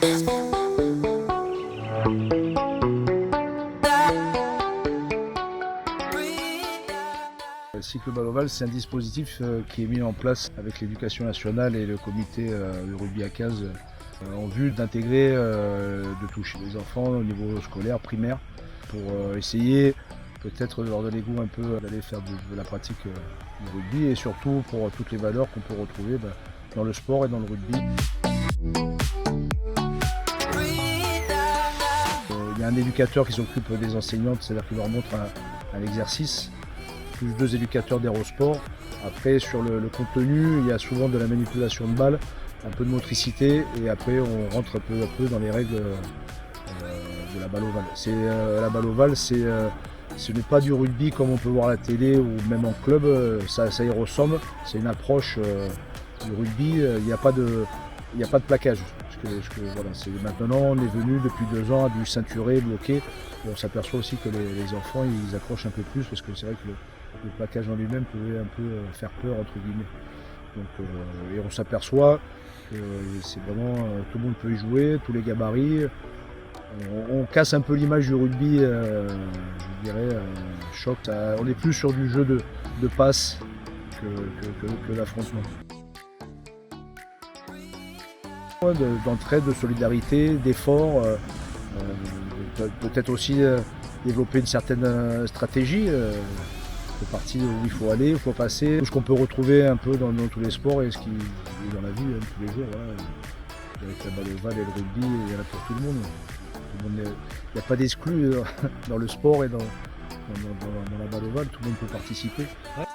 Le cycle balle ovale, c'est un dispositif qui est mis en place avec l'éducation nationale et le comité de rugby à 15 en vue d'intégrer, de toucher les enfants au niveau scolaire, primaire, pour essayer peut-être de leur donner goût un peu d'aller faire de la pratique du rugby et surtout pour toutes les valeurs qu'on peut retrouver dans le sport et dans le rugby. Il y a un éducateur qui s'occupe des enseignantes, c'est-à-dire qu'il leur montre un exercice, plus 2 éducateurs d'aérosport. Après, sur le contenu, il y a souvent de la manipulation de balles, un peu de motricité, et après on rentre peu à peu dans les règles de la balle ovale. La balle ovale, ce n'est pas du rugby comme on peut voir à la télé ou même en club, ça y ressemble. C'est une approche du rugby, il n'y a pas de plaquage. Voilà, maintenant, on est venu depuis 2 ans à du ceinturé, bloqué. Et on s'aperçoit aussi que les enfants, ils accrochent un peu plus parce que c'est vrai que le plaquage en lui-même pouvait un peu faire peur, entre guillemets. Donc, et on s'aperçoit que c'est vraiment, tout le monde peut y jouer, tous les gabarits. On casse un peu l'image du rugby, je dirais, choc. On est plus sur du jeu de passe que l'affrontement. D'entraide, de solidarité, d'effort, peut-être aussi développer une certaine stratégie, de partie où il faut aller, où il faut passer, tout ce qu'on peut retrouver un peu dans tous les sports et ce qui est dans la vie tous les jours. Voilà. Avec la balle ovale et le rugby, il y en a pour tout le monde. Il n'y a pas d'exclus dans le sport et dans la balle ovale, tout le monde peut participer. Ouais.